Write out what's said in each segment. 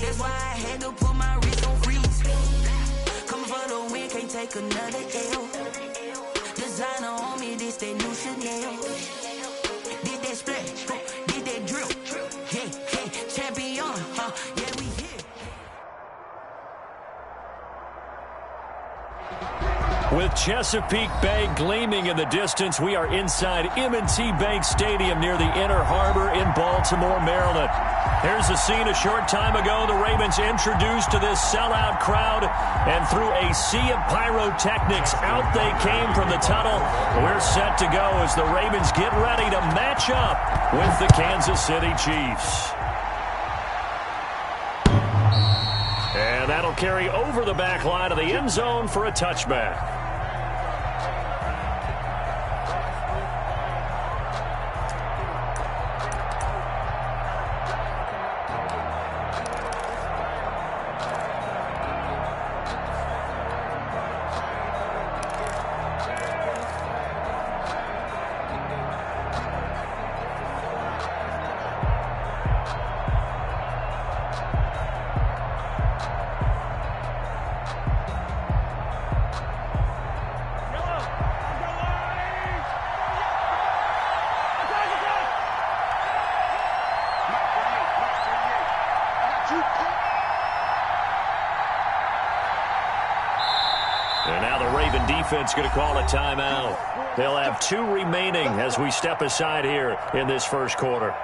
That's why I had to put my wrist on freeze. Coming for the win, can't take another L. Designer on me, this that new Chanel. Did that splash, did that drill. Yeah, champion, yeah, we here. With Chesapeake Bay gleaming in the distance, we are inside M&T Bank Stadium near the Inner Harbor in Baltimore, Maryland. Here's a scene a short time ago. The Ravens introduced to this sellout crowd, and through a sea of pyrotechnics, out they came from the tunnel. We're set to go as the Ravens get ready to match up with the Kansas City Chiefs. And that'll carry over the back line of the end zone for a touchback. And now the Raven defense going to call a timeout. They'll have 2 remaining as we step aside here in this first quarter.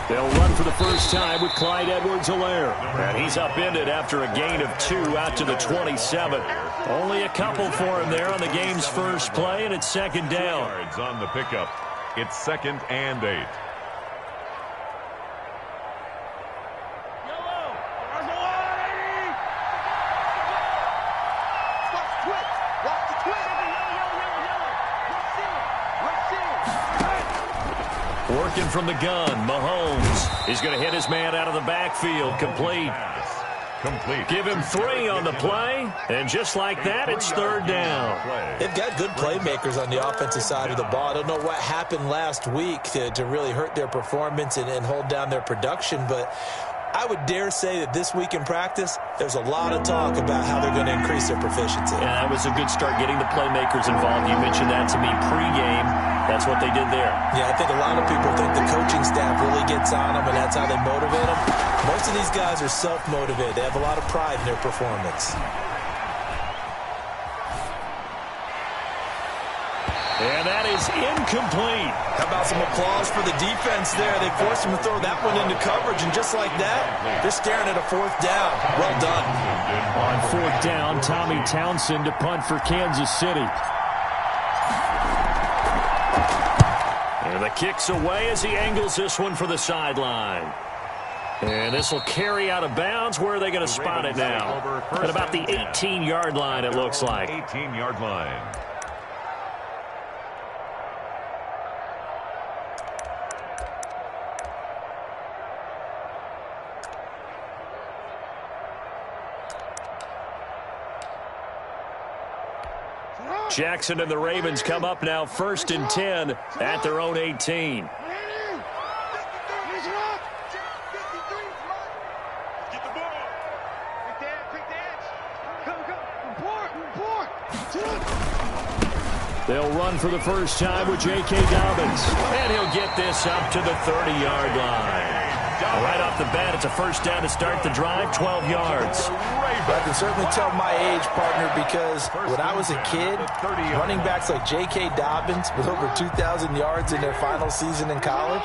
They'll run for the first time with Clyde Edwards-Helaire. And he's upended after a gain of 2 out to the 27. Only a couple for him there on the game's first play, and it's second down. Yards on the pickup. It's 2nd and 8. Working from the gun, Mahomes is going to hit his man out of the backfield. Complete. Give him 3 on the play, and just like that, it's third down. They've got good playmakers on the offensive side of the ball. I don't know what happened last week to really hurt their performance and hold down their production, but I would dare say that this week in practice, there's a lot of talk about how they're going to increase their proficiency. Yeah, that was a good start, getting the playmakers involved. You mentioned that to me pregame. That's what they did there. Yeah, I think a lot of people think the coaching staff really gets on them, and that's how they motivate them. Most of these guys are self-motivated. They have a lot of pride in their performance. And that is incomplete. How about some applause for the defense there? They forced him to throw that one into coverage, and just like that, they're staring at a 4th down. Well done. On 4th down, Tommy Townsend to punt for Kansas City. And the kick's away as he angles this one for the sideline. And this will carry out of bounds. Where are they going to spot it now? At about the 18-yard line, it looks like. 18-yard line. Jackson and the Ravens come up now 1st and 10 at their own 18. They'll run for the first time with J.K. Dobbins. And he'll get this up to the 30-yard line. Right off the bat, it's a first down to start the drive, 12 yards. I can certainly tell my age, partner, because when I was a kid, running backs like J.K. Dobbins with over 2,000 yards in their final season in college,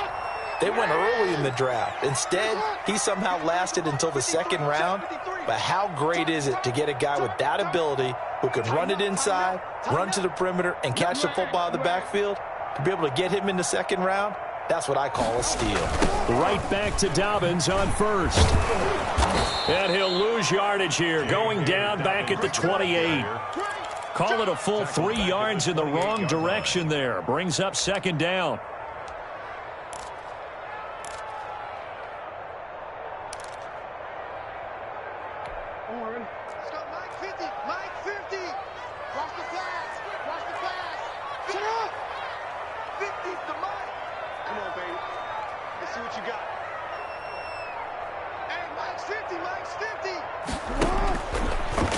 they went early in the draft. Instead, he somehow lasted until the 2nd round. But how great is it to get a guy with that ability who can run it inside, run to the perimeter, and catch the football in the backfield? To be able to get him in the 2nd round, that's what I call a steal. Right back to Dobbins on 1st. And he'll lose yardage here, going down back at the 28. Call it a full 3 yards in the wrong direction there. Brings up 2nd down. Let's go, Mike 50. Mike 50. Watch the pass. Watch the pass. Shut up. 50's the Mike. Come on, baby. Let's see what you got. Hey, Mike's 50. Mike's 50.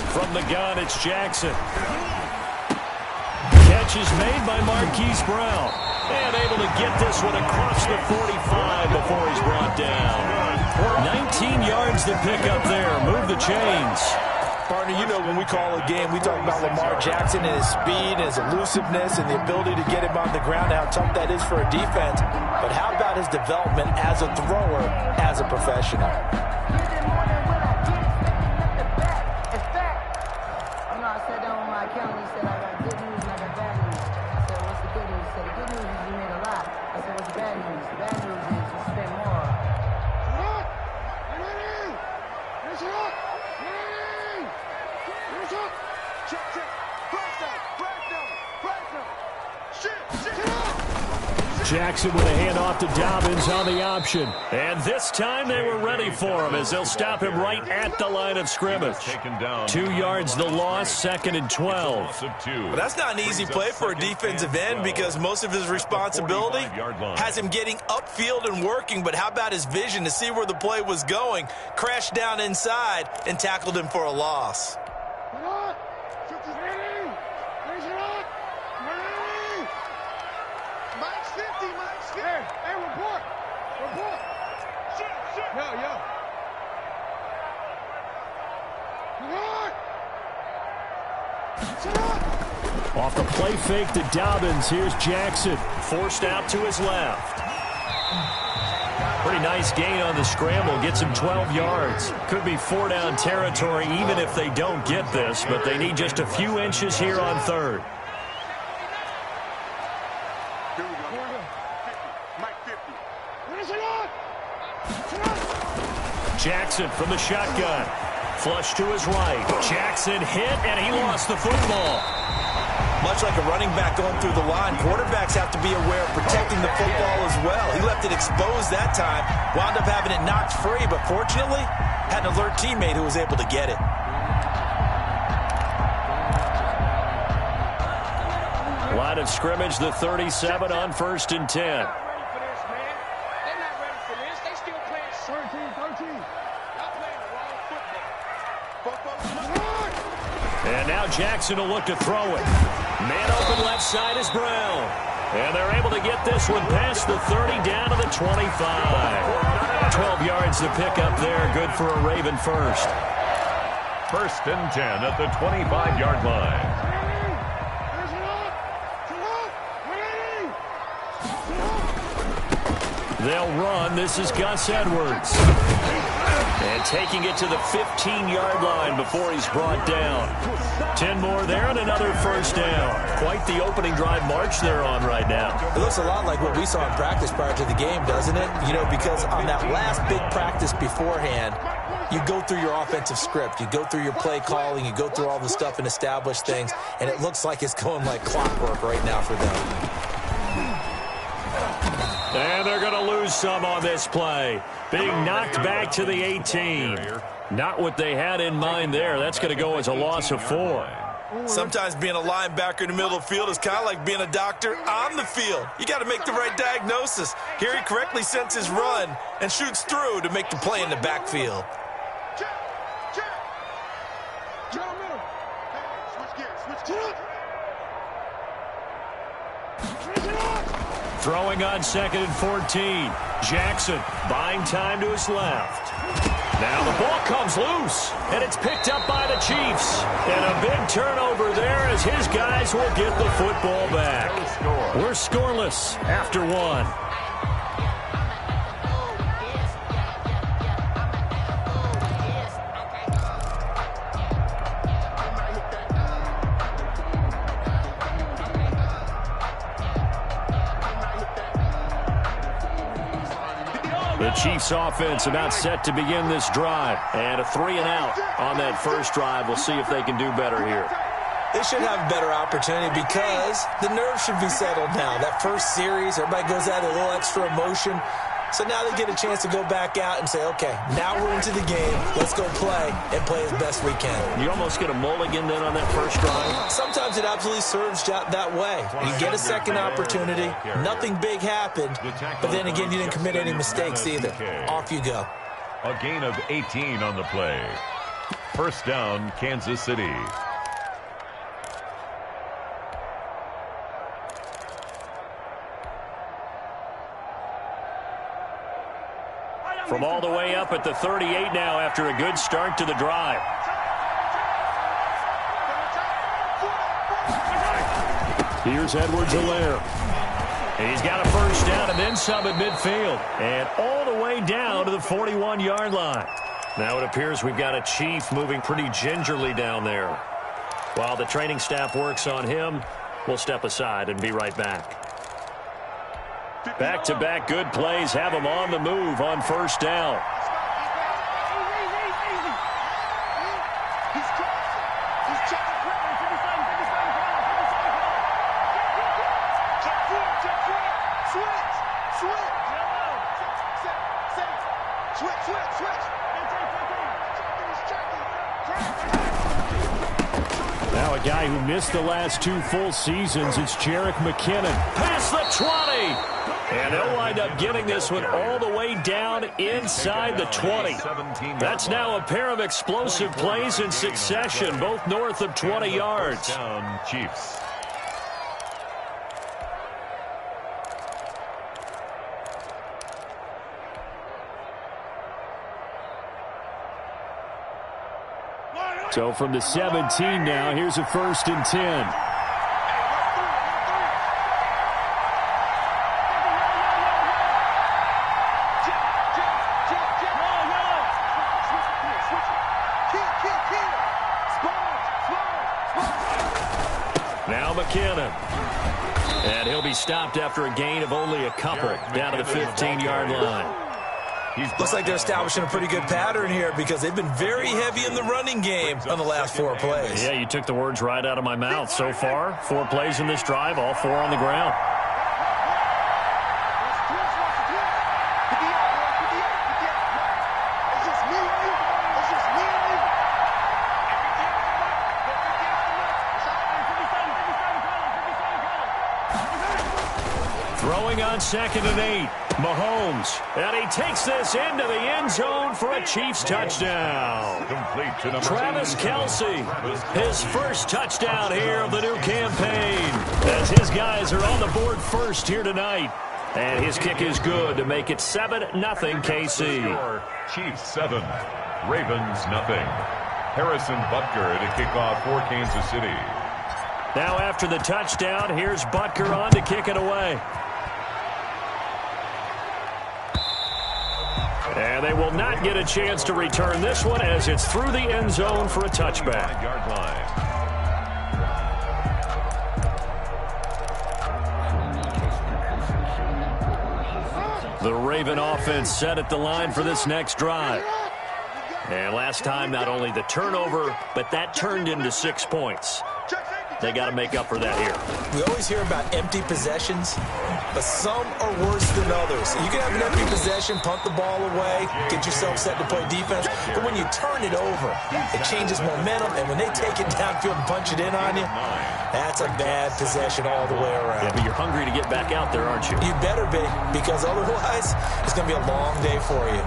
From the gun, it's Jackson. Catch is made by Marquise Brown. And able to get this one across the 45 before he's brought down. 19 yards to pick up there. Move the chains. Partner, you know when we call a game, we talk about Lamar Jackson and his speed and his elusiveness and the ability to get him on the ground, how tough that is for a defense. But how about his development as a thrower, as a professional? I sat down with my accountant. He said, I got good news and I got bad news. I said, what's the good news? He said, the good news is you made a lot. I said, what's the bad news? The bad news is you spent more. Jackson with a handoff to Dobbins on the option. And this time they were ready for him as they'll stop him right at the line of scrimmage. 2 yards the loss, 2nd and 12. But that's not an easy play for a defensive end because most of his responsibility has him getting upfield and working. But how about his vision to see where the play was going? Crashed down inside and tackled him for a loss. Off the play fake to Dobbins. Here's Jackson. Forced out to his left. Pretty nice gain on the scramble. Gets him 12 yards. Could be 4-down territory even if they don't get this, but they need just a few inches here on 3rd. Jackson from the shotgun. Flush to his right. Jackson hit, and he lost the football. Much like a running back going through the line, quarterbacks have to be aware of protecting the football as well. He left it exposed that time, wound up having it knocked free, but fortunately, had an alert teammate who was able to get it. Line of scrimmage, the 37 on 1st and 10. And now Jackson will look to throw it. Man open left side is Brown. And they're able to get this one past the 30 down to the 25. 12 yards to pick up there. Good for a Raven first. 1st and 10 at the 25-yard line. They'll run. This is Gus Edwards. And taking it to the 15-yard line before he's brought down. 10 more there and another 1st down. Quite the opening drive march they're on right now. It looks a lot like what we saw in practice prior to the game, doesn't it? You know, because on that last big practice beforehand, you go through your offensive script. You go through your play calling. You go through all the stuff and establish things. And it looks like it's going like clockwork right now for them. And they're going to lose some on this play. Being knocked back to the 18. Not what they had in mind there. That's going to go as a loss of 4. Sometimes being a linebacker in the middle of the field is kind of like being a doctor on the field. You got to make the right diagnosis. Here he correctly sends his run and shoots through to make the play in the backfield. Throwing on 2nd and 14. Jackson buying time to his left. Now the ball comes loose, and it's picked up by the Chiefs. And a big turnover there as his guys will get the football back. We're scoreless after 1. The Chiefs offense about set to begin this drive. And a 3-and-out on that first drive. We'll see if they can do better here. They should have a better opportunity because the nerves should be settled now. That first series, everybody goes out a little extra emotion. So now they get a chance to go back out and say, okay, now we're into the game. Let's go play and play as best we can. You almost get a mulligan then on that first drive? Sometimes it absolutely serves that way. You get a second opportunity. Nothing big happened. But then again, you didn't commit any mistakes either. Off you go. A gain of 18 on the play. First down, Kansas City. From all the way up at the 38 now after a good start to the drive. Here's Edwards-Helaire. And he's got a first down and then some at midfield. And all the way down to the 41-yard line. Now it appears we've got a Chief moving pretty gingerly down there. While the training staff works on him, we'll step aside and be right back. Back-to-back good plays have him on the move on first down. Now a guy who missed the last 2 full seasons, it's Jerick McKinnon. Past the 20. And they'll wind up getting this one all the way down inside the 20. That's now a pair of explosive plays in succession, both north of 20 yards. Down, Chiefs. So from the 17 now, here's a 1st and 10. Now McKinnon. And he'll be stopped after a gain of only a couple down to the 15-yard line. Looks like they're establishing a pretty good pattern here because they've been very heavy in the running game on the last 4 plays. Yeah, you took the words right out of my mouth. So far, 4 plays in this drive, all 4 on the ground. Throwing on 2nd and 8. Mahomes, and he takes this into the end zone for a Chiefs touchdown. Complete to number Travis Kelce, his first touchdown here of the new campaign, as his guys are on the board first here tonight. And his kick is good to make it 7-0 KC. Chiefs 7, Ravens 0. Harrison Butker to kick off for Kansas City. Now after the touchdown, here's Butker on to kick it away. And they will not get a chance to return this one as it's through the end zone for a touchback. Yard line. The Raven offense set at the line for this next drive. And last time, not only the turnover, but that turned into 6 points. They got to make up for that here. We always hear about empty possessions, but some are worse than others. You can have an empty possession, punt the ball away, get yourself set to play defense, but when you turn it over, it changes momentum, and when they take it downfield and punch it in on you, that's a bad possession all the way around. Yeah, but you're hungry to get back out there, aren't you? You better be, because otherwise, it's going to be a long day for you.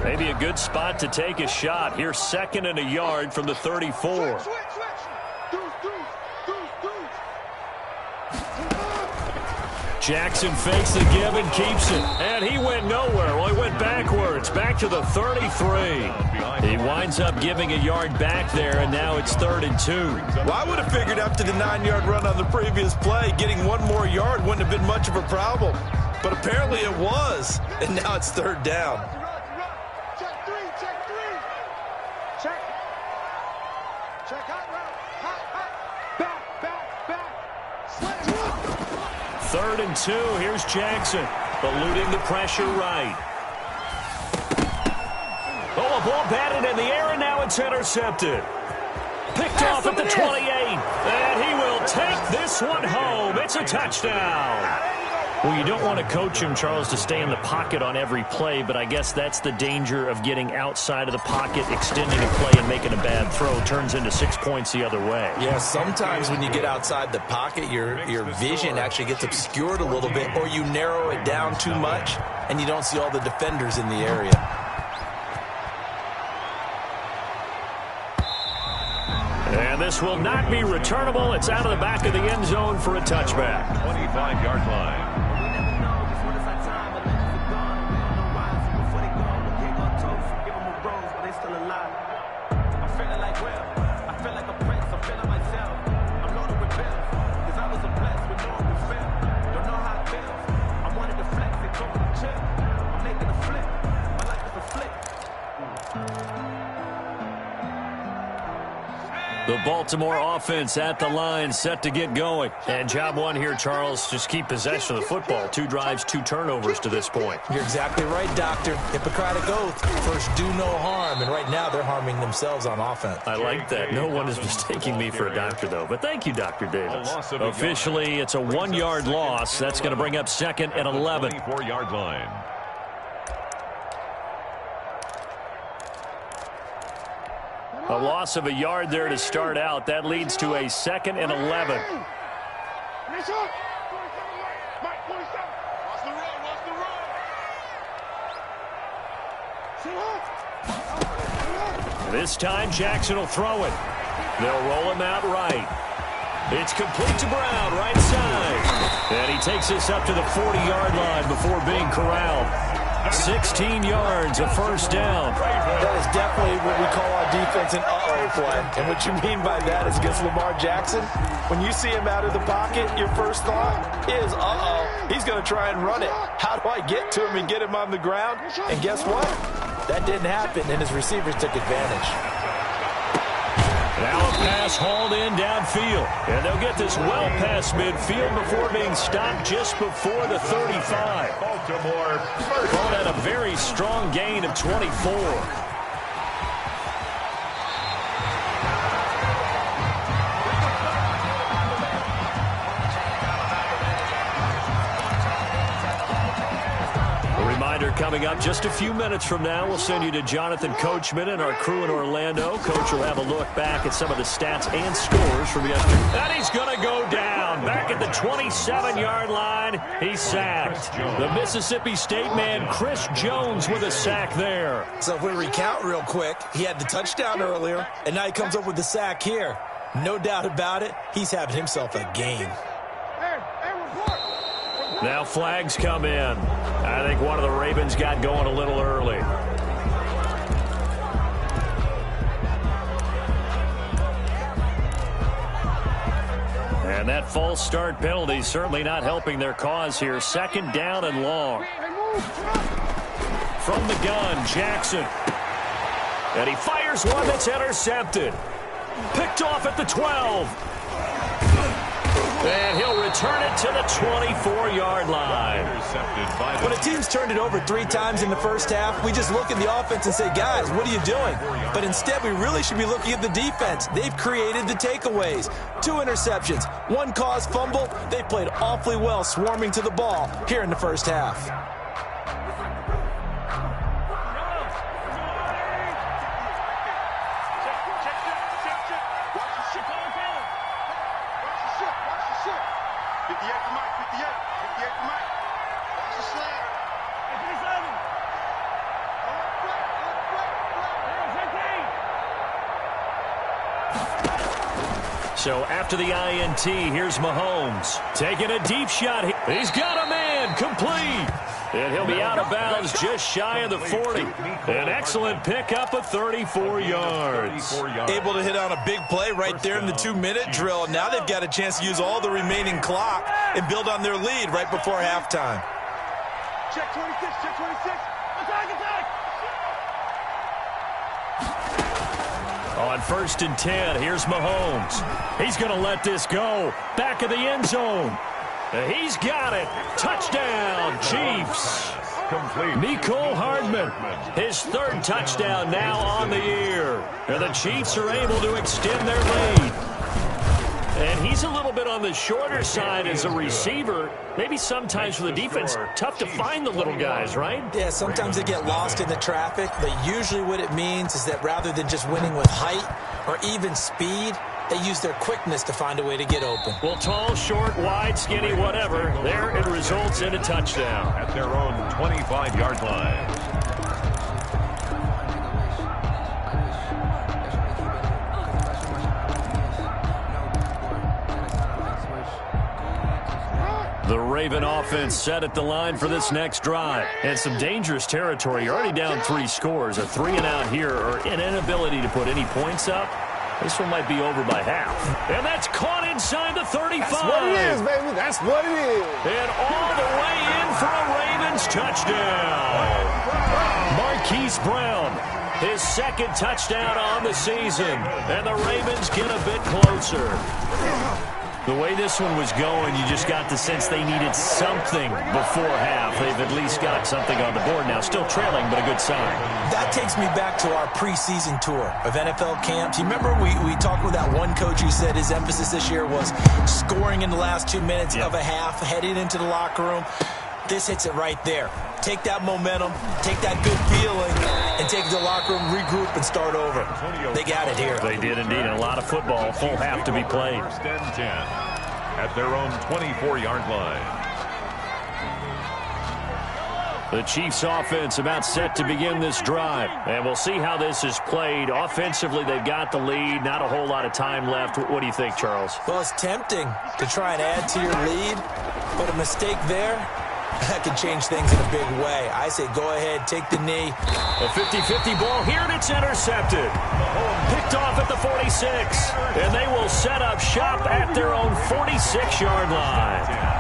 Maybe a good spot to take a shot. Here's 2nd and a yard from the 34. Jackson fakes the give and keeps it. And he went nowhere. Well, he went backwards, back to the 33. He winds up giving a yard back there, and now it's 3rd and 2. Well, I would have figured after the 9-yard run on the previous play, getting 1 more yard wouldn't have been much of a problem. But apparently it was, and now it's 3rd down. Third and 2. Here's Jackson, eluding the pressure right. Oh, a ball batted in the air, and now it's intercepted. Picked off at the 28, and he will take this one home. It's a touchdown. Well, you don't want to coach him, Charles, to stay in the pocket on every play, but I guess that's the danger of getting outside of the pocket, extending a play, and making a bad throw. Turns into 6 points the other way. Yeah, sometimes when you get outside the pocket, your vision actually gets obscured a little bit, or you narrow it down too much, and you don't see all the defenders in the area. And this will not be returnable. It's out of the back of the end zone for a touchback. 25-yard line. The Baltimore offense at the line, set to get going. And job one here, Charles, just keep possession of the football. 2 drives, 2 turnovers to this point. You're exactly right, Doctor. Hippocratic oath. First, do no harm. And right now, they're harming themselves on offense. I like that. No one is mistaking me for a doctor, though. But thank you, Dr. Davis. Officially, it's a 1-yard loss. That's going to bring up 2nd and 11. 24-yard line. A loss of a yard there to start out. That leads to a 2nd and 11. This time, Jackson will throw it. They'll roll him out right. It's complete to Brown, right side. And he takes this up to the 40-yard line before being corralled. 16 yards, a first down. That is definitely what we call our defense an uh-oh play. And what you mean by that is against Lamar Jackson, when you see him out of the pocket, your first thought is, uh-oh, he's going to try and run it. How do I get to him and get him on the ground? And guess what? That didn't happen, and his receivers took advantage. Now a pass hauled in downfield. And they'll get this well past midfield before being stopped just before the 35. Baltimore first. Ball at a very strong gain of 24. Coming up just a few minutes from now, we'll send you to Jonathan Coachman and our crew in Orlando. Coach will have a look back at some of the stats and scores from yesterday. And he's going to go down. Back at the 27-yard line, he's sacked. The Mississippi State man, Chris Jones, with a sack there. So if we recount real quick, he had the touchdown earlier, and now he comes up with the sack here. No doubt about it, he's having himself a game. Now flags come in. I think one of the Ravens got going a little early. And that false start penalty certainly not helping their cause here. 2nd down and long. From the gun, Jackson. And he fires one that's intercepted. Picked off at the 12. And he'll return it to the 24-yard line. When a team's turned it over 3 times in the first half, we just look at the offense and say, guys, what are you doing? But instead, we really should be looking at the defense. They've created the takeaways. 2 interceptions, 1 caused fumble. They played awfully well swarming to the ball here in the first half. So after the INT, here's Mahomes taking a deep shot. He's got a man, complete. And he'll be out of bounds just shy of the 40. An excellent pickup of 34 yards. Able to hit on a big play right there in the 2-minute drill. And now they've got a chance to use all the remaining clock and build on their lead right before halftime. Check 26, check 26. Attack, attack. On 1st and 10, here's Mahomes. He's going to let this go. Back of the end zone. He's got it. Touchdown, Chiefs. Complete. Mecole Hardman, his 3rd touchdown now on the year. And the Chiefs are able to extend their lead. And he's a little bit on the shorter side as a receiver. Maybe sometimes for the defense, tough to find the little guys, right? Yeah, sometimes they get lost in the traffic, but usually what it means is that rather than just winning with height or even speed, they use their quickness to find a way to get open. Well, tall, short, wide, skinny, whatever, there it results in a touchdown. At their own 25-yard line. The Raven offense set at the line for this next drive. And some dangerous territory. You're already down 3 scores. A 3-and-out here or an inability to put any points up. This one might be over by half. And that's caught inside the 35. That's what it is, baby. That's what it is. And all the way in for a Ravens touchdown. Marquise Brown, his second touchdown on the season. And the Ravens get a bit closer. The way this one was going, you just got the sense they needed something before half. They've at least got something on the board now. Still trailing, but a good sign. That takes me back to our preseason tour of NFL camps. You remember we talked with that one coach who said his emphasis this year was scoring in the last 2 minutes of a half, heading into the locker room. This hits it right there. Take that momentum, take that good feeling, and take it to the locker room, regroup, and start over. They got it here. They did indeed. And a lot of football, full half to be played. First and 10 at their own 24-yard line. The Chiefs offense about set to begin this drive. And we'll see how this is played. Offensively, they've got the lead. Not a whole lot of time left. What do you think, Charles? Well, it's tempting to try and add to your lead, but a mistake there, that can change things in a big way. I say go ahead, take the knee. A 50-50 ball here, and it's intercepted. Picked off at the 46. And they will set up shop at their own 46-yard line.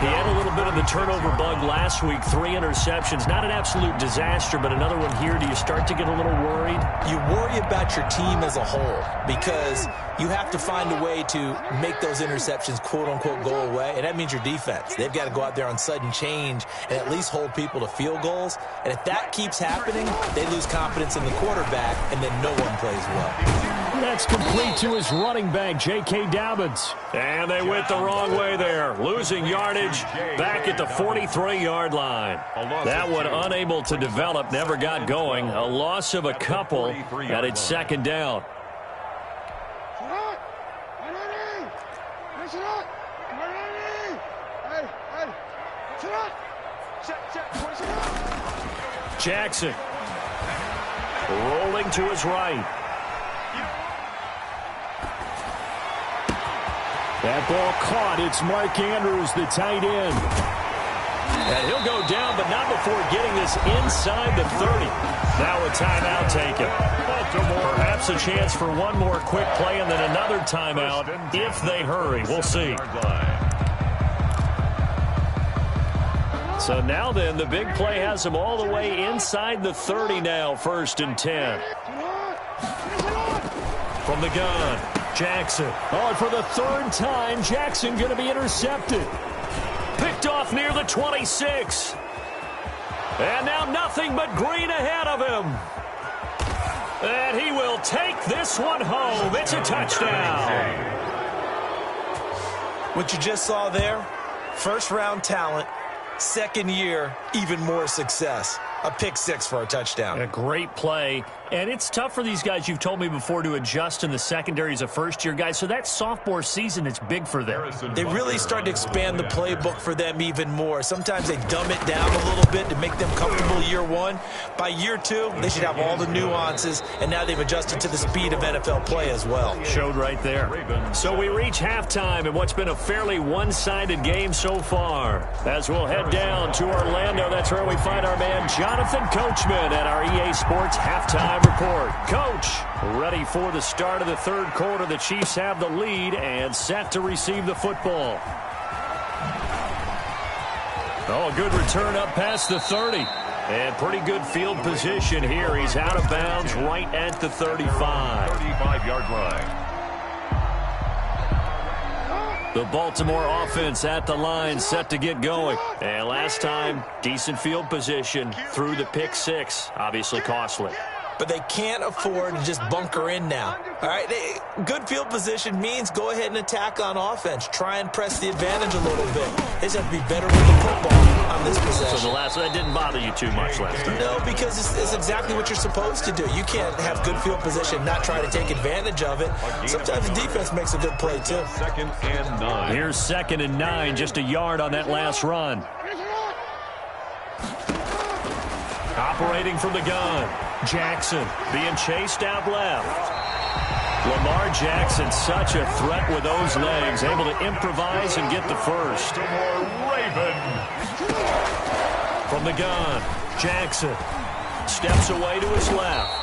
He had a little bit of the turnover bug last week, 3 interceptions. Not an absolute disaster, but another one here. Do you start to get a little worried? You worry about your team as a whole because you have to find a way to make those interceptions, quote-unquote, go away, and that means your defense. They've got to go out there on sudden change and at least hold people to field goals. And if that keeps happening, they lose confidence in the quarterback, and then no one plays well. That's complete to his running back, J.K. Dobbins. And they went the wrong way there, losing yardage back at the 43-yard line. That one unable to develop, never got going. A loss of a couple, and it's second down. Jackson rolling to his right. That ball caught. It's Mark Andrews, the tight end. And he'll go down, but not before getting this inside the 30. Now a timeout taken. Perhaps a chance for one more quick play and then another timeout if they hurry. We'll see. So now then, the big play has them all the way inside the 30 now, 1st and 10. From the gun, Jackson. Oh, and for the 3rd time, Jackson going to be intercepted. Picked off near the 26. And now nothing but green ahead of him. And he will take this one home. It's a touchdown. What you just saw there, first-round talent, second year, even more success. A pick 6 for a touchdown. A great play. And it's tough for these guys, you've told me before, to adjust in the secondary as a first-year guy. So that sophomore season, it's big for them. They really start to expand the playbook for them even more. Sometimes they dumb it down a little bit to make them comfortable year 1. By year 2, they should have all the nuances, and now they've adjusted to the speed of NFL play as well. Showed right there. So we reach halftime in what's been a fairly one-sided game so far. As we'll head down to Orlando, that's where we find our man Jonathan Coachman at our EA Sports halftime report. Coach, ready for the start of the 3rd quarter. The Chiefs have the lead and set to receive the football. Oh, good return up past the 30. And pretty good field position here. He's out of bounds right at the 35. 35-yard line. The Baltimore offense at the line, set to get going. And last time, decent field position through the pick 6. Obviously costly. but they can't afford to just bunker in now. All right, good field position means go ahead and attack on offense. Try and press the advantage a little bit. They just have to be better with the football on this possession. So that didn't bother you too much last time? No, because it's exactly what you're supposed to do. You can't have good field position, not try to take advantage of it. Sometimes the defense makes a good play, too. 2nd and 9. Here's 2nd and 9, just a yard on that last run. Operating from the gun, Jackson being chased out left. Lamar Jackson, such a threat with those legs, able to improvise and get the first. From the gun, Jackson steps away to his left.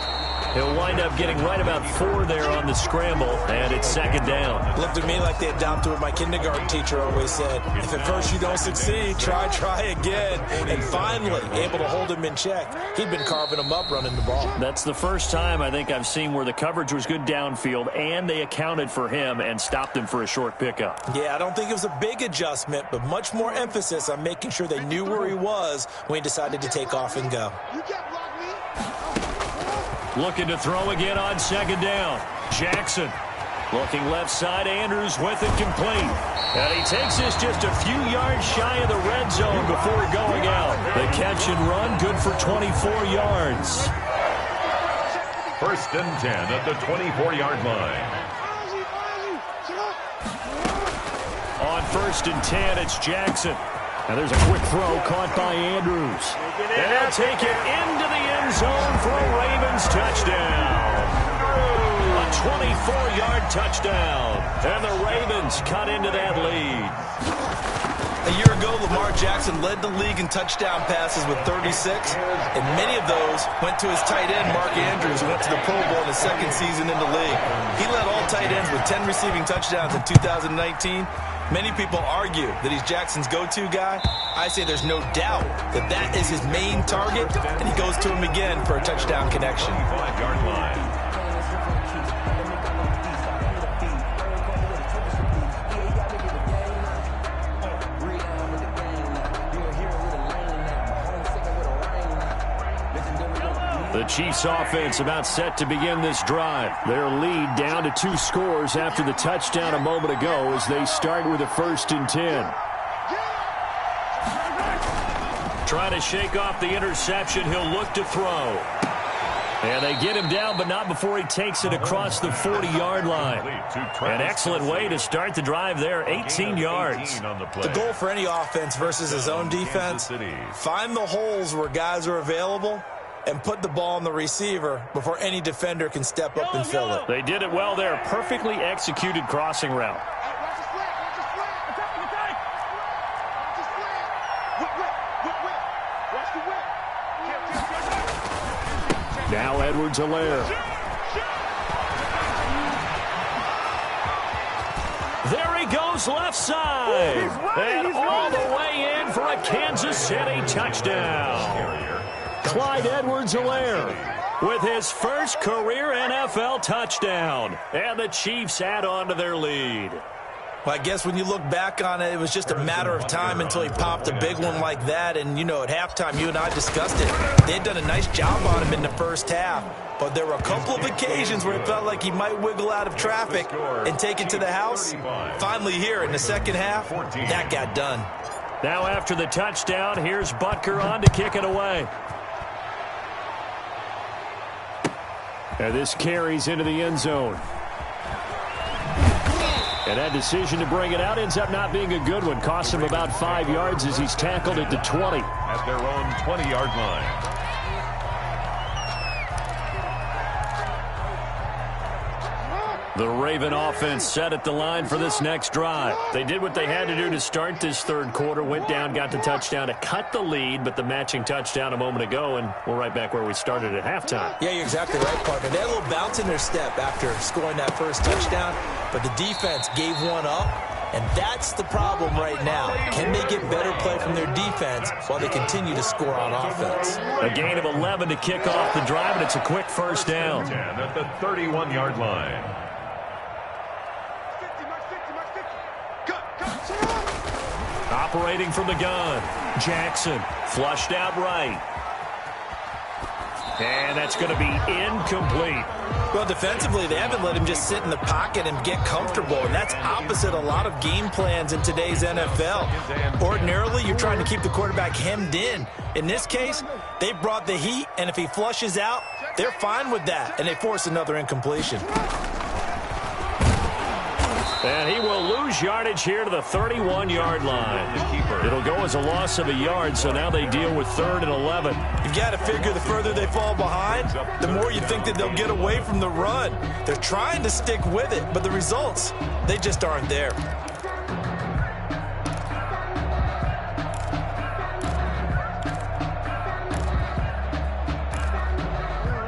He'll wind up getting right about 4 there on the scramble, and it's 2nd down. Looked at me like they adopted what my kindergarten teacher always said. If at first you don't succeed, try again. And finally, able to hold him in check. He'd been carving him up running the ball. That's the first time I think I've seen where the coverage was good downfield, and they accounted for him and stopped him for a short pickup. Yeah, I don't think it was a big adjustment, but much more emphasis on making sure they knew where he was when he decided to take off and go. You can't block me. Looking to throw again on 2nd down. Jackson looking left side. Andrews with it complete. And he takes this just a few yards shy of the red zone before going out. The catch and run good for 24 yards. 1st and 10 at the 24-yard line. On 1st and 10, it's Jackson. And there's a quick throw caught by Andrews. And they'll take it into the end zone for a Ravens touchdown. A 24-yard touchdown. And the Ravens cut into that lead. A year ago, Lamar Jackson led the league in touchdown passes with 36, and many of those went to his tight end, Mark Andrews, who went to the Pro Bowl in his 2nd season in the league. He led all tight ends with 10 receiving touchdowns in 2019. Many people argue that he's Jackson's go-to guy. I say there's no doubt that that is his main target, and he goes to him again for a touchdown connection. 5-yard line. The Chiefs offense about set to begin this drive. Their lead down to 2 scores after the touchdown a moment ago as they start with a 1st and 10. Trying to shake off the interception. He'll look to throw. And they get him down, but not before he takes it across the 40-yard line. An excellent way to start the drive there, 18 yards. The goal for any offense versus his own defense, find the holes where guys are available and put the ball on the receiver before any defender can step up and fill it. They did it well there. Perfectly executed crossing route. Now Edwards-Helaire. There he goes left side. And all the way in for a Kansas City touchdown. Clyde Edwards-Helaire with his first career NFL touchdown. And the Chiefs add on to their lead. Well, I guess when you look back on it, it was just a matter of time until he popped a big one like that. And, you know, at halftime, you and I discussed it. They had done a nice job on him in the first half. But there were a couple of occasions where it felt like he might wiggle out of traffic and take it to the house. Finally here in the second half, that got done. Now after the touchdown, here's Butker on to kick it away. And this carries into the end zone. And that decision to bring it out ends up not being a good one. Costs him about 5 yards as he's tackled at the 20. At their own 20-yard line. The Raven offense set at the line for this next drive. They did what they had to do to start this third quarter. Went down, got the touchdown to cut the lead, but the matching touchdown a moment ago, and we're right back where we started at halftime. Yeah, you're exactly right, partner. They had a little bounce in their step after scoring that first touchdown, but the defense gave one up, and that's the problem right now. Can they get better play from their defense while they continue to score on offense? A gain of 11 to kick off the drive, and it's a quick first down. 10 at the 31-yard line. Operating from the gun, Jackson flushed out right. And that's going to be incomplete. Well, defensively, they haven't let him just sit in the pocket and get comfortable, and that's opposite a lot of game plans in today's NFL. Ordinarily, you're trying to keep the quarterback hemmed in. In this case, they brought the heat, and if he flushes out, they're fine with that, and they force another incompletion. And he will lose yardage here to the 31-yard line. It'll go as a loss of a yard, so now they deal with 3rd and 11. You've got to figure the further they fall behind, the more you think that they'll get away from the run. They're trying to stick with it, but the results, they just aren't there.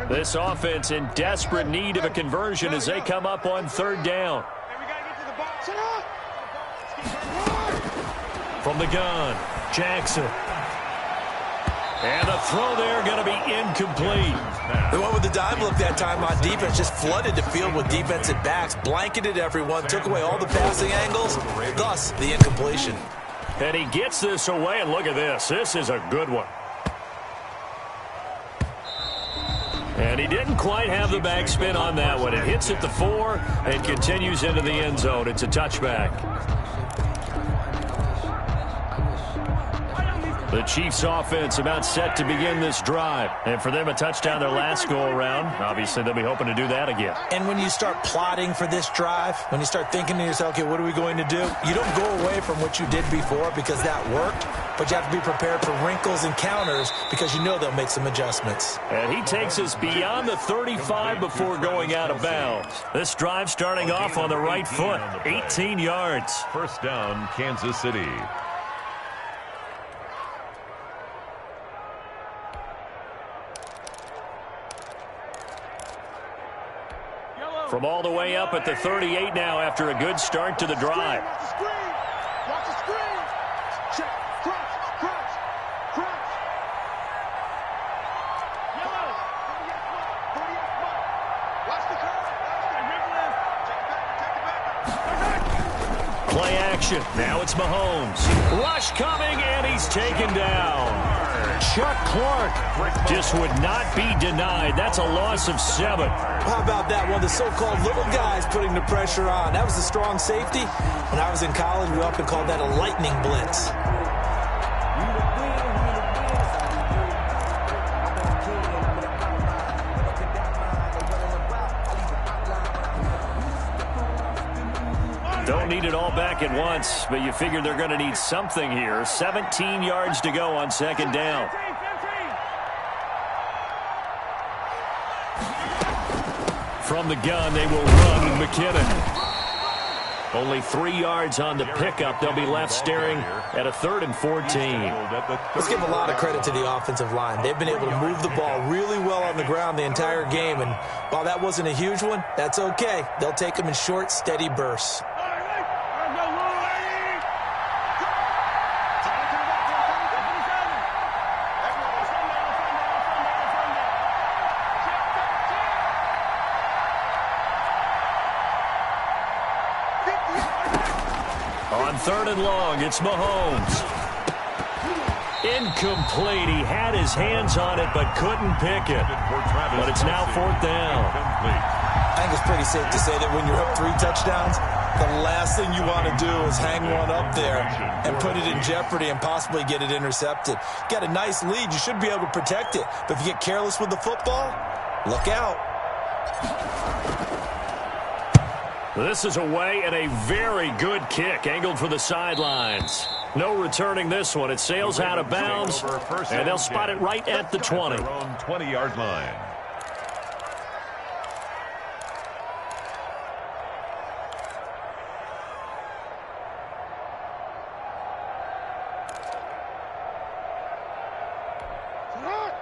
This offense in desperate need of a conversion as they come up on 3rd down. From the gun, Jackson. And the throw there going to be incomplete. They went with the dime look that time on defense, just flooded the field with defensive backs, blanketed everyone, took away all the passing angles, thus the incompletion. And he gets this away, and look at this. This is a good one. And he didn't quite have the backspin on that one. It hits at the 4 and continues into the end zone. It's a touchback. The Chiefs offense about set to begin this drive. And for them, a touchdown their last go-around. Obviously, they'll be hoping to do that again. And when you start plotting for this drive, when you start thinking to yourself, okay, what are we going to do? You don't go away from what you did before because that worked, but you have to be prepared for wrinkles and counters because you know they'll make some adjustments. And he takes us beyond the 35 before going out of bounds. This drive starting off on the right foot, 18 yards. 1st down, Kansas City. From all the way up at the 38 now after a good start to the drive. Watch the screen. Check. Crunch. Yellow. Watch the curve. Play action. Now it's Mahomes. Rush coming, and he's taken down. Chuck Clark just would not be denied. That's a loss of 7. How about that? One of the so-called little guys putting the pressure on. That was a strong safety. When I was in college, we often called that a lightning blitz. Don't need it all back at once, but you figure they're going to need something here. 17 yards to go on 2nd down. From the gun, they will run with McKinnon. Only 3 yards on the pickup. They'll be left staring at a 3rd and 14. Let's give a lot of credit to the offensive line. They've been able to move the ball really well on the ground the entire game, and while that wasn't a huge one, that's okay. They'll take them in short, steady bursts. On 3rd and long, it's Mahomes. Incomplete. He had his hands on it but couldn't pick it. But it's now 4th down. I think it's pretty safe to say that when you're up 3 touchdowns, the last thing you want to do is hang one up there and put it in jeopardy and possibly get it intercepted. Got a nice lead. You should be able to protect it. But if you get careless with the football, look out. This is away and a very good kick angled for the sidelines. No returning this one. It sails out of bounds, and they'll spot it right at the 20. 20-yard line.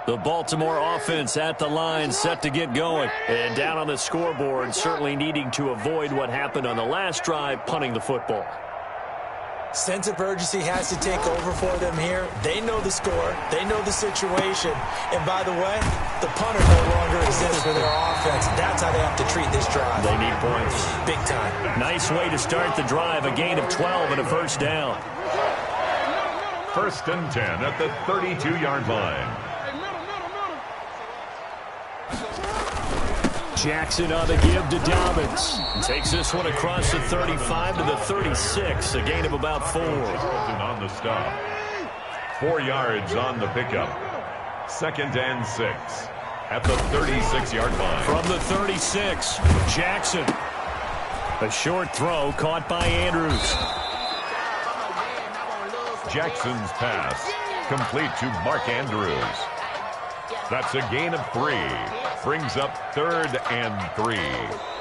The Baltimore offense at the line, set to get going. And down on the scoreboard, certainly needing to avoid what happened on the last drive, punting the football. Sense of urgency has to take over for them here. They know the score. They know the situation. And by the way, the punter no longer exists for their offense. That's how they have to treat this drive. They need points. Big time. Nice way to start the drive. A gain of 12 and a 1st down. 1st and 10 at the 32-yard line. Jackson on the give to Dobbins. Takes this one across the 35 to the 36, a gain of about 4. Charlton on the stop. 4 yards on the pickup. 2nd and 6 at the 36-yard line. From the 36, Jackson. A short throw caught by Andrews. Jackson's pass complete to Mark Andrews. That's a gain of 3. Brings up 3rd and 3.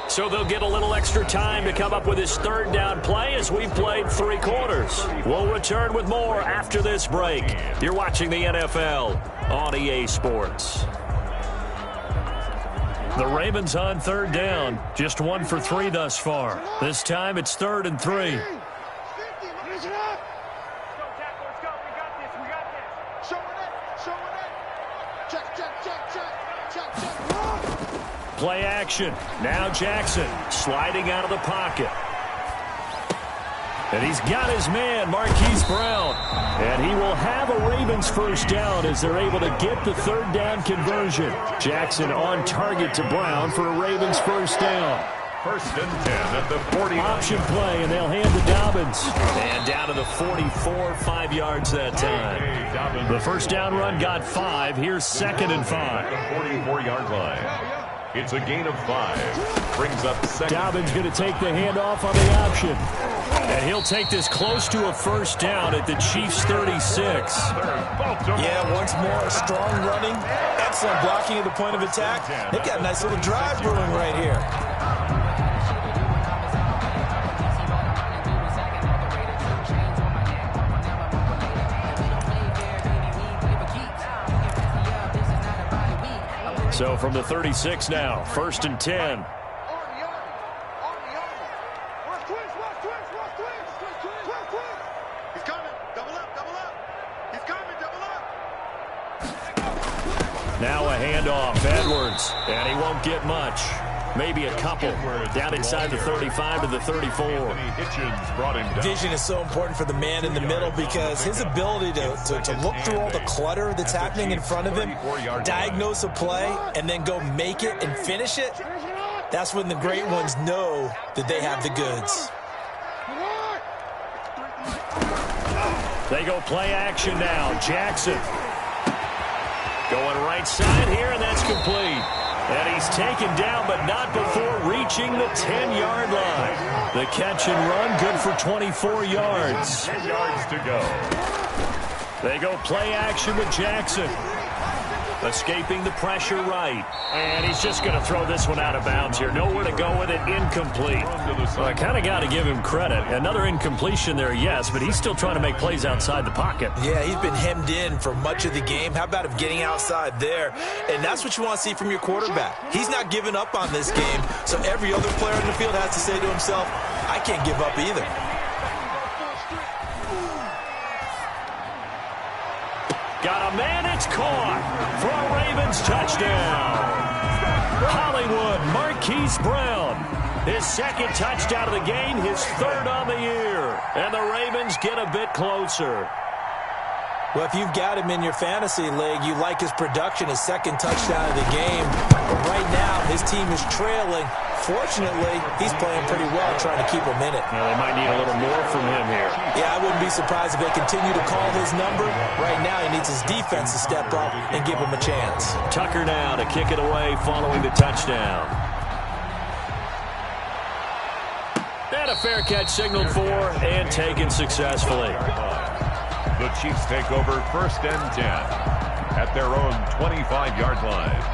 So they'll get a little extra time to come up with his 3rd down play as we've played 3 quarters. We'll return with more after this break. You're watching the NFL on EA Sports. The Ravens on 3rd down. Just 1 for 3 thus far. This time it's 3rd and 3. Play action. Now Jackson sliding out of the pocket. And he's got his man, Marquise Brown. And he will have a Ravens 1st down as they're able to get the 3rd down conversion. Jackson on target to Brown for a Ravens 1st down. 1st and 10 at the 40. Option play, and they'll hand to Dobbins. And down to the 44, 5 yards that time. The 1st down run got 5. Here's 2nd and 5. The 44-yard line. It's a gain of 5. Brings up 2nd. Dobbins going to take the handoff on the option. And he'll take this close to a 1st down at the Chiefs' 36. Yeah, once more, strong running. Excellent blocking at the point of attack. They've got a nice little drive brewing right here. So from the 36 now, 1st and 10. He's coming. Double up, double up. He's coming, double up. Now a handoff, Edwards, and he won't get much. Maybe a couple. Down inside the 35 to the 34. Vision is so important for the man in the middle because his ability to look through all the clutter that's happening in front of him, diagnose a play, and then go make it and finish it, that's when the great ones know that they have the goods. They go play action now. Jackson going right side here, and that's complete. And he's taken down, but not before reaching the 10-yard line. The catch and run, good for 24 yards. 10 yards to go. They go play action with Jackson. Escaping the pressure right. And he's just going to throw this one out of bounds here. Nowhere to go with it. Incomplete. Well, I kind of got to give him credit. Another incompletion there, yes, but he's still trying to make plays outside the pocket. Yeah, he's been hemmed in for much of the game. How about him getting outside there? And that's what you want to see from your quarterback. He's not giving up on this game, so every other player in the field has to say to himself, I can't give up either. Got a man, it's caught for a Ravens touchdown. Hollywood, Marquise Brown. His 2nd touchdown of the game, his 3rd on the year. And the Ravens get a bit closer. Well, if you've got him in your fantasy league, you like his production, his 2nd touchdown of the game. But right now, his team is trailing. Fortunately, he's playing pretty well, trying to keep him in it. Well, they might need a little more from him here. Yeah, I wouldn't be surprised if they continue to call his number. Right now, he needs his defense to step up and give him a chance. Tucker now to kick it away following the touchdown. And a fair catch signaled for and taken successfully. The Chiefs take over 1st and 10 at their own 25-yard line.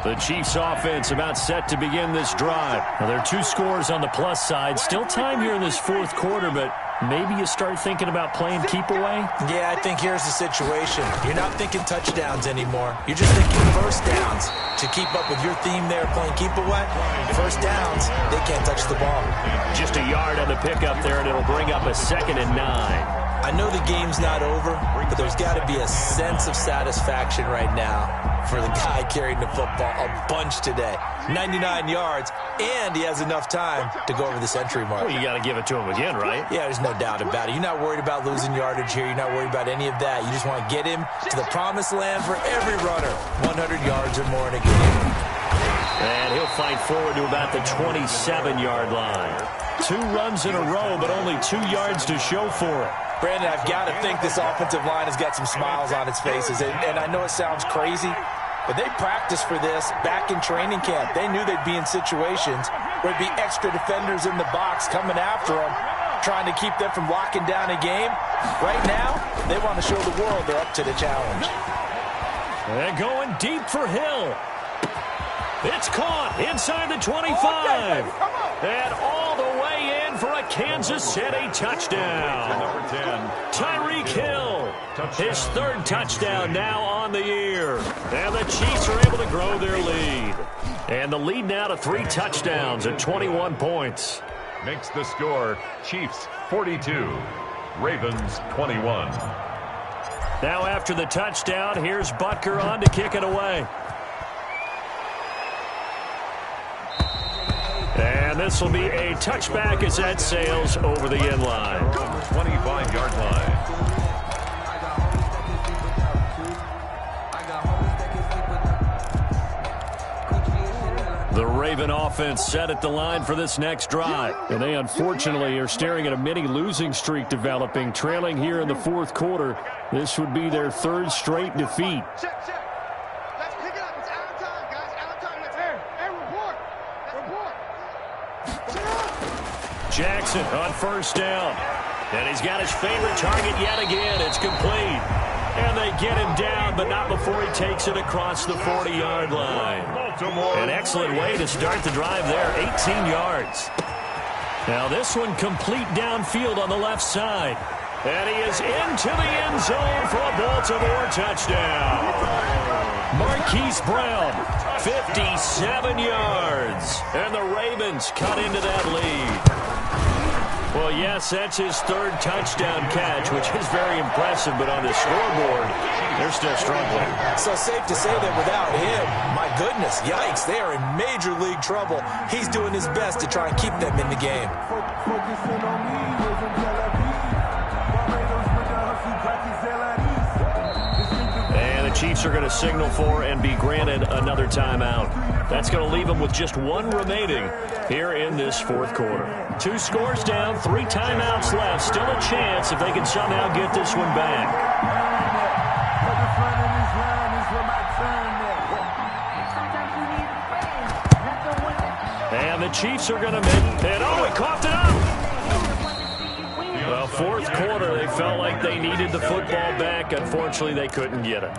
The Chiefs offense about set to begin this drive. Now, there are 2 scores on the plus side. Still time here in this 4th quarter, but maybe you start thinking about playing keep away? Yeah, I think here's the situation. You're not thinking touchdowns anymore. You're just thinking 1st downs. To keep up with your theme there, playing keep away, 1st downs, they can't touch the ball. Just a a yard on the pickup there, and it'll bring up a 2nd and 9. I know the game's not over, but there's got to be a sense of satisfaction right now for the guy carrying the football a bunch today. 99 yards, and he has enough time to go over the century mark. Well, you got to give it to him again, right? Yeah, there's no doubt about it. You're not worried about losing yardage here. You're not worried about any of that. You just want to get him to the promised land for every runner. 100 yards or more in a game. And he'll fight forward to about the 27-yard line. 2 runs in a row, but only 2 yards to show for it. Brandon, I've got to think this offensive line has got some smiles on its faces. And I know it sounds crazy, but they practiced for this back in training camp. They knew they'd be in situations where there'd be extra defenders in the box coming after them, trying to keep them from locking down a game. Right now, they want to show the world they're up to the challenge. They're going deep for Hill. It's caught inside the 25. And all the way in for a Kansas City touchdown. Number 10. Tyreek Hill, his 3rd touchdown now on the year. And the Chiefs are able to grow their lead. And the lead now to 3 touchdowns at 21 points. Makes the score Chiefs 42, Ravens 21. Now after the touchdown, here's Butker on to kick it away. And this will be a touchback as that sails over the end line. 25-yard line. The Raven offense set at the line for this next drive. And they unfortunately are staring at a mini losing streak developing, trailing here in the 4th quarter. This would be their 3rd straight defeat. Check. Let's pick it up. It's out of time, guys. Out of time. Let's report. Jackson on 1st down. And he's got his favorite target yet again. It's complete. And they get him down, but not before he takes it across the 40-yard line. An excellent way to start the drive there, 18 yards. Now this one complete downfield on the left side. And he is into the end zone for a Baltimore touchdown. Marquise Brown, 57 yards. And the Ravens cut into that lead. Well, yes, that's his 3rd touchdown catch, which is very impressive, but on the scoreboard, they're still struggling. So safe to say that without him, my goodness, yikes, they are in major league trouble. He's doing his best to try and keep them in the game. And the Chiefs are going to signal for and be granted another timeout. That's going to leave them with just 1 remaining here in this 4th quarter. 2 scores down, 3 timeouts left. Still a chance if they can somehow get this one back. And the Chiefs are going to make it. Oh, he coughed it up. Well, 4th quarter, they felt like they needed the football back. Unfortunately, they couldn't get it.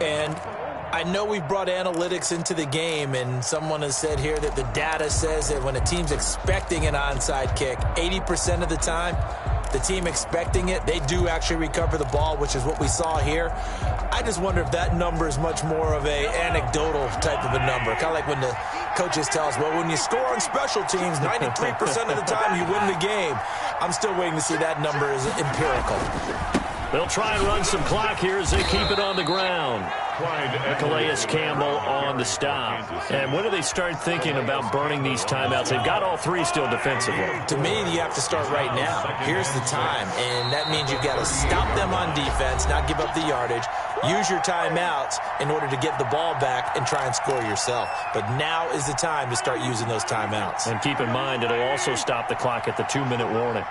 And I know we've brought analytics into the game, and someone has said here that the data says that when a team's expecting an onside kick, 80% of the time, the team expecting it, they do actually recover the ball, which is what we saw here. I just wonder if that number is much more of a anecdotal type of a number. Kind of like when the coaches tell us, well, when you score on special teams, 93% of the time you win the game. I'm still waiting to see that number is empirical. They'll try and run some clock here as they keep it on the ground. Calais Campbell on the stop. And when do they start thinking about burning these timeouts? They've got all 3 still defensively. To me, you have to start right now. Here's the time, and that means you've got to stop them on defense, not give up the yardage, use your timeouts in order to get the ball back and try and score yourself. But now is the time to start using those timeouts. And keep in mind, it'll also stop the clock at the 2-minute warning.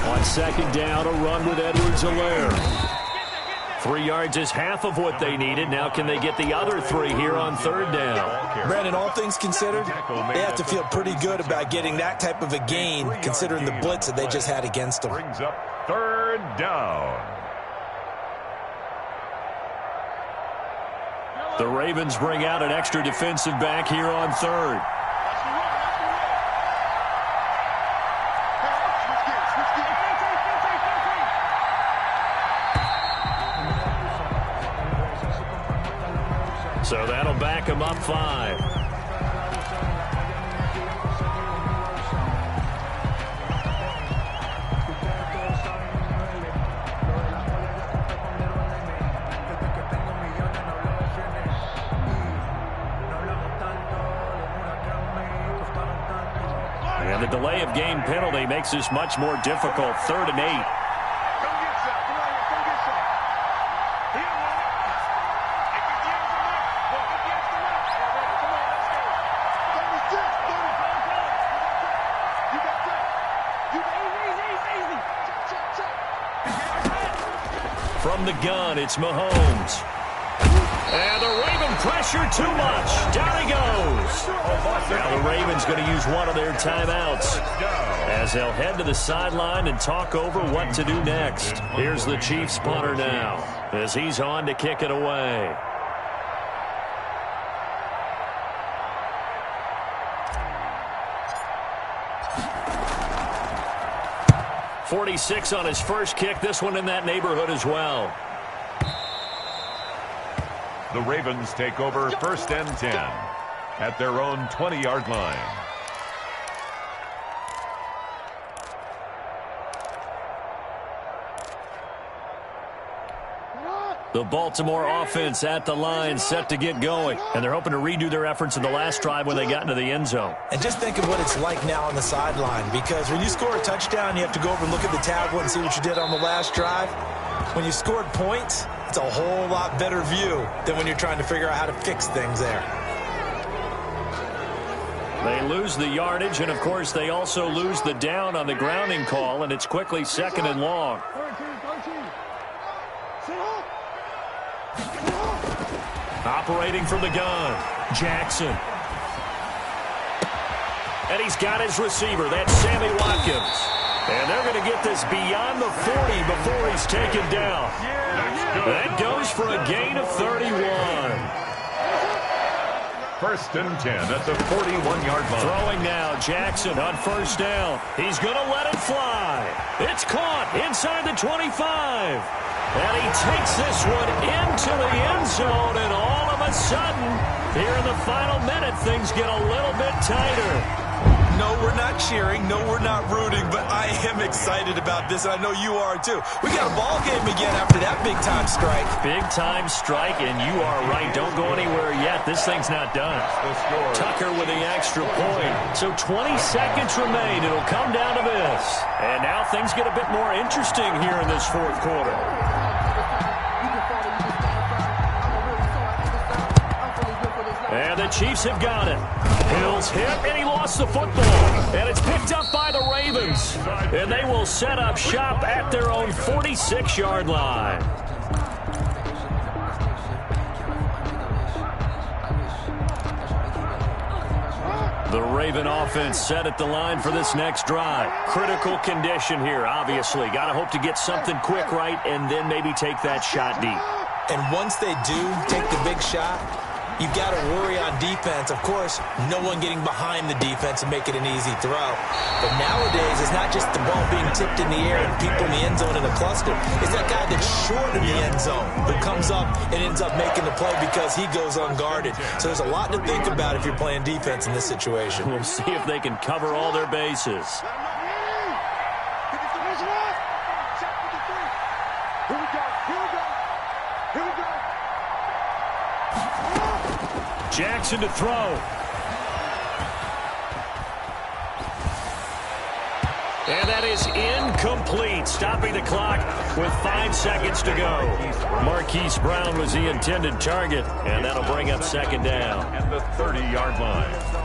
On 2nd down, a run with Edwards-Helaire. 3 yards is half of what they needed. Now can they get the other 3 here on 3rd down? Brandon, all things considered, they have to feel pretty good about getting that type of a gain, considering the blitz that they just had against them. Brings up 3rd down. The Ravens bring out an extra defensive back here on 3rd. So that'll back him up 5. And the delay of game penalty makes this much more difficult. 3rd and 8. From the gun, it's Mahomes. And the Raven pressure too much. Down he goes. Now the Ravens going to use one of their timeouts as they'll head to the sideline and talk over what to do next. Here's the Chiefs punter now as he's on to kick it away. .46 on his first kick. This one in that neighborhood as well. The Ravens take over 1st and 10 at their own 20-yard line. The Baltimore offense at the line, set to get going. And they're hoping to redo their efforts in the last drive when they got into the end zone. And just think of what it's like now on the sideline, because when you score a touchdown, you have to go over and look at the tablet and see what you did on the last drive. When you scored points, it's a whole lot better view than when you're trying to figure out how to fix things there. They lose the yardage, and, of course, they also lose the down on the grounding call, and it's quickly 2nd and long. Operating from the gun, Jackson. And he's got his receiver. That's Sammy Watkins. And they're going to get this beyond the 40 before he's taken down. That goes for a gain of 31. 1st and 10 at the 41-yard line. Throwing now, Jackson on 1st down. He's going to let it fly. It's caught inside the 25. And he takes this one into the end zone, and all of a sudden, here in the final minute, things get a little bit tighter. No, we're not cheering. No, we're not rooting, but I am excited about this, and I know you are too. We got a ball game again after that big-time strike. Big-time strike, and you are right. Don't go anywhere yet. This thing's not done. Tucker with the extra point. So 20 seconds remain. It'll come down to this. And now things get a bit more interesting here in this 4th quarter. And the Chiefs have got it. Hill's hit, and he lost the football. And it's picked up by the Ravens. And they will set up shop at their own 46-yard line. The Raven offense set at the line for this next drive. Critical condition here, obviously. Got to hope to get something quick right and then maybe take that shot deep. And once they do take the big shot, you've got to worry on defense. Of course, no one getting behind the defense and make it an easy throw. But nowadays, it's not just the ball being tipped in the air and people in the end zone in a cluster. It's that guy that's short in the end zone who comes up and ends up making the play because he goes unguarded. So there's a lot to think about if you're playing defense in this situation. We'll see if they can cover all their bases. Jackson to throw. And that is incomplete, stopping the clock with 5 seconds to go. Marquise Brown was the intended target, and that'll bring up 2nd down. At the 30-yard line.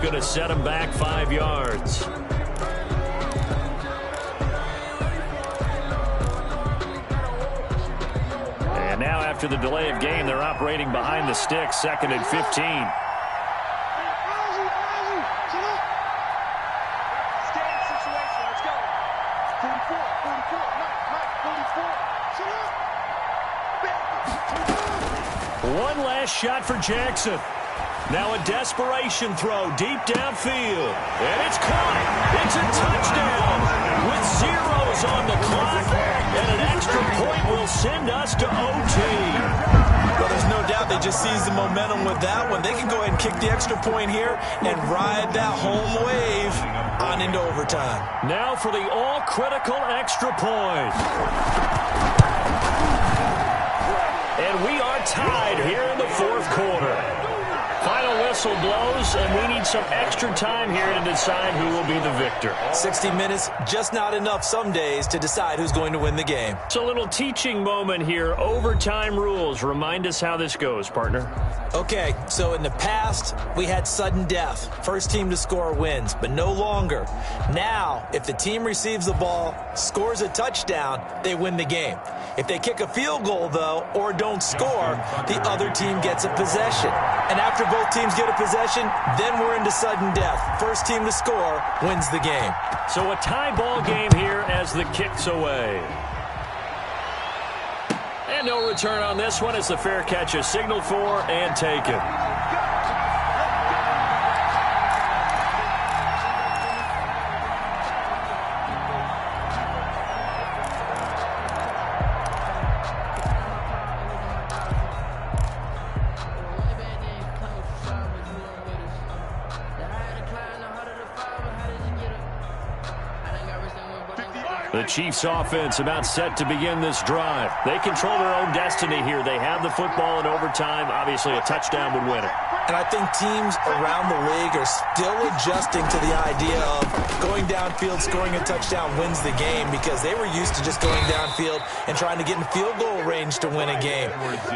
going to set him back 5 yards. And now after the delay of game, they're operating behind the sticks, 2nd and 15. One last shot for Jackson. Now a desperation throw deep downfield. And it's caught. It's a touchdown with zeros on the clock. And an extra point will send us to OT. Well, there's no doubt they just seized the momentum with that one. They can go ahead and kick the extra point here and ride that home wave on into overtime. Now for the all-critical extra point. And we are tied here in the 4th quarter. Final whistle blows, and we need some extra time here to decide who will be the victor. 60 minutes, just not enough some days to decide who's going to win the game. It's a little teaching moment here. Overtime rules. Remind us how this goes, partner. Okay, so in the past, we had sudden death. First team to score wins, but no longer. Now, if the team receives the ball, scores a touchdown, they win the game. If they kick a field goal, though, or don't score, the other team gets a possession. And after both teams get a possession, then we're into sudden death. First team to score wins the game. So a tie ball game here as the kick's away. And no return on this one as the fair catch is signaled for and taken. The Chiefs offense about set to begin this drive. They control their own destiny here. They have the football in overtime. Obviously, a touchdown would win it. And I think teams around the league are still adjusting to the idea of going downfield, scoring a touchdown wins the game, because they were used to just going downfield and trying to get in field goal range to win a game.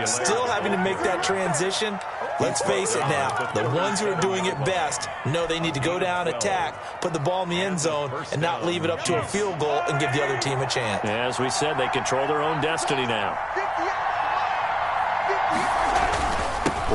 Still having to make that transition. Let's face it now, the ones who are doing it best know they need to go down, attack, put the ball in the end zone, and not leave it up to a field goal and give the other team a chance. As we said, they control their own destiny now.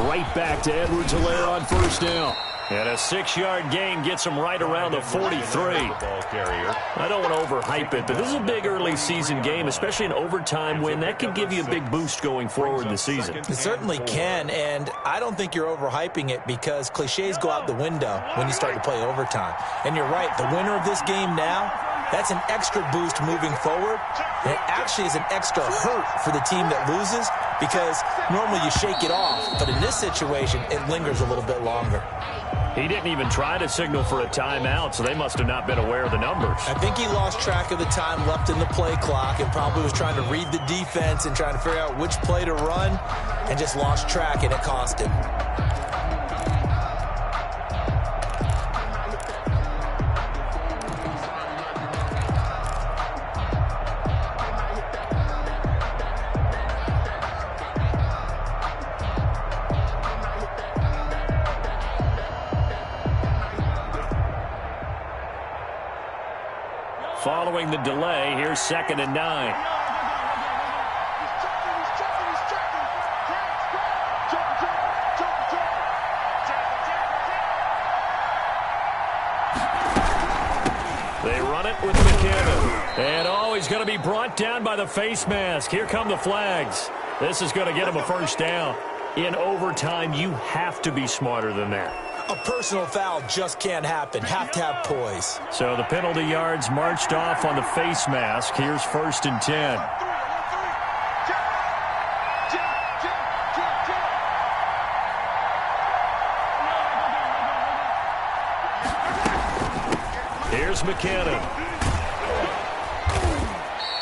Right back to Edwards-Helaire on first down. And a 6-yard gain gets him right around the 43. I don't want to overhype it, but this is a big early season game, especially an overtime win. That can give you a big boost going forward in the season. It certainly can, and I don't think you're overhyping it because cliches go out the window when you start to play overtime. And you're right, the winner of this game now, that's an extra boost moving forward, and it actually is an extra hurt for the team that loses because normally you shake it off, but in this situation, it lingers a little bit longer. He didn't even try to signal for a timeout, so they must have not been aware of the numbers. I think he lost track of the time left in the play clock and probably was trying to read the defense and trying to figure out which play to run and just lost track, and it cost him. Following the delay, here's 2nd and 9. They run it with McKinnon. And he's going to be brought down by the face mask. Here come the flags. This is going to get him a first down. In overtime, you have to be smarter than that. A personal foul just can't happen. Have to have poise. So the penalty yards marched off on the face mask. Here's 1st and 10. Here's McKinnon.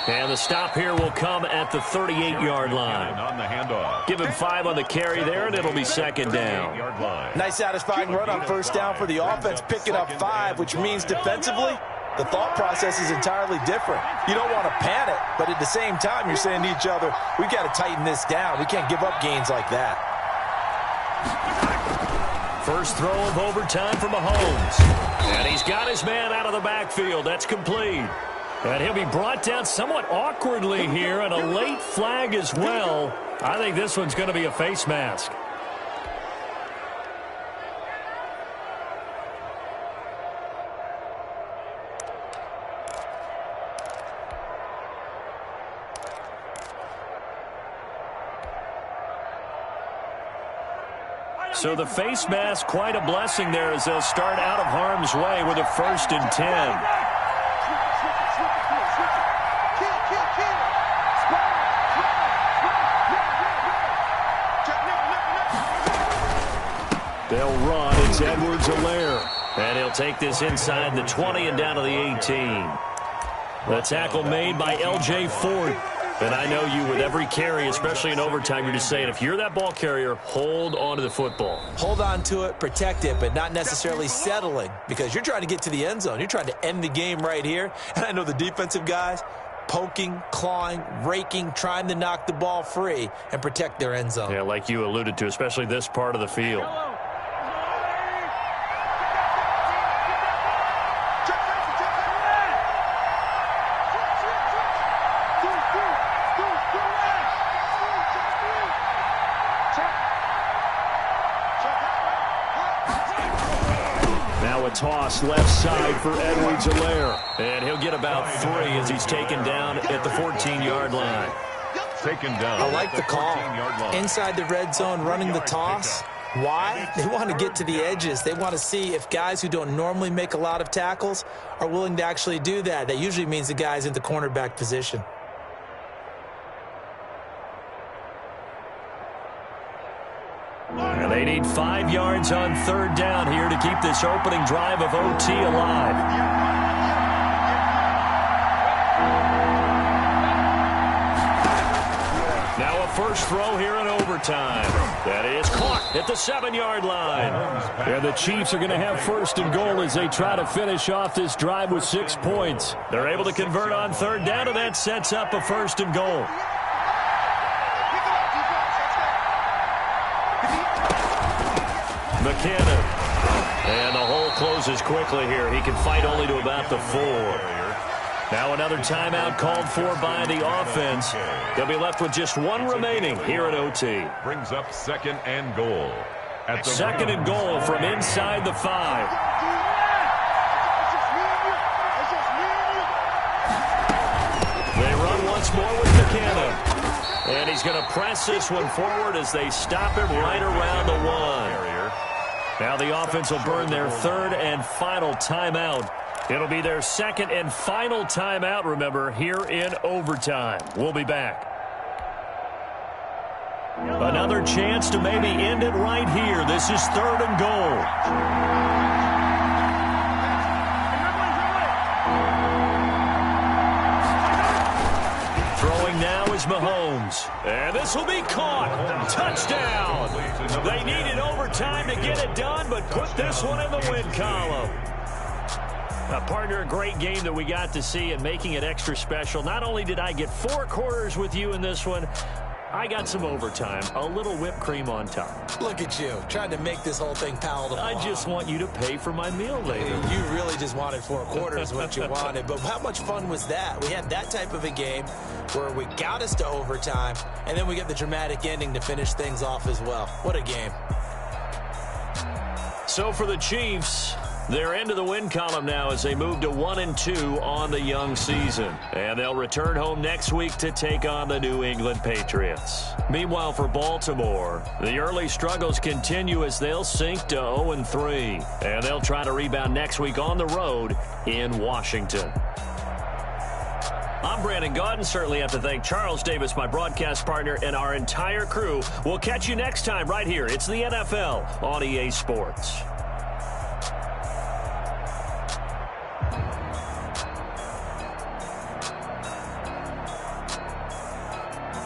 And the stop here will come at the 38-yard line. On the handoff. Give him 5 on the carry there, and it'll be 2nd down. Nice satisfying run on first down for the offense, picking up 5, which means defensively, the thought process is entirely different. You don't want to panic, but at the same time, you're saying to each other, we've got to tighten this down. We can't give up gains like that. First throw of overtime for Mahomes. And he's got his man out of the backfield. That's complete. And he'll be brought down somewhat awkwardly here, and a late flag as well. I think this one's going to be a face mask. So the face mask, quite a blessing there as they'll start out of harm's way with a 1st and 10. They'll run. It's Edwards-Helaire. And he'll take this inside the 20 and down to the 18. The tackle made by L.J. Ford. And I know you, with every carry, especially in overtime, you're just saying, if you're that ball carrier, hold on to the football. Hold on to it, protect it, but not necessarily settling, because you're trying to get to the end zone. You're trying to end the game right here. And I know the defensive guys poking, clawing, raking, trying to knock the ball free and protect their end zone. Yeah, like you alluded to, especially this part of the field. Toss left side for Edwards-Helaire. And he'll get about 3 as he's taken down at the 14-yard line. Taken down. I like the call. Inside the red zone, running the toss. Why? They want to get to the edges. They want to see if guys who don't normally make a lot of tackles are willing to actually do that. That usually means the guy's in the cornerback position. And they need 5 yards on 3rd down here to keep this opening drive of OT alive. Now a first throw here in overtime. That is caught at the 7-yard line. And the Chiefs are going to have 1st and goal as they try to finish off this drive with 6 points. They're able to convert on 3rd down, and that sets up a 1st and goal. McKinnon. And the hole closes quickly here. He can fight only to about the 4. Now another timeout called for by the offense. They'll be left with just 1 remaining here at OT. Brings up 2nd and goal. At the 2nd and goal from inside the 5. They run once more with McKinnon. And he's going to press this one forward as they stop him right around the 1. Now the offense will burn their 3rd and final timeout. It'll be their 2nd and final timeout, remember, here in overtime. We'll be back. Another chance to maybe end it right here. This is 3rd and goal. Throwing now is Mahomes. And this will be caught. Touchdown. They needed overtime to get it done, but put this one in the win column. Partner, a great game that we got to see, and making it extra special. Not only did I get 4 quarters with you in this one, I got some overtime, a little whipped cream on top. Look at you, trying to make this whole thing palatable. I just want you to pay for my meal later. You really just wanted 4 quarters, what you wanted. But how much fun was that? We had that type of a game where we got us to overtime, and then we get the dramatic ending to finish things off as well. What a game. So for the Chiefs, they're into the win column now as they move to 1-2 on the young season. And they'll return home next week to take on the New England Patriots. Meanwhile, for Baltimore, the early struggles continue as they'll sink to 0-3. And they'll try to rebound next week on the road in Washington. I'm Brandon Gaudin. Certainly have to thank Charles Davis, my broadcast partner, and our entire crew. We'll catch you next time right here. It's the NFL on EA Sports.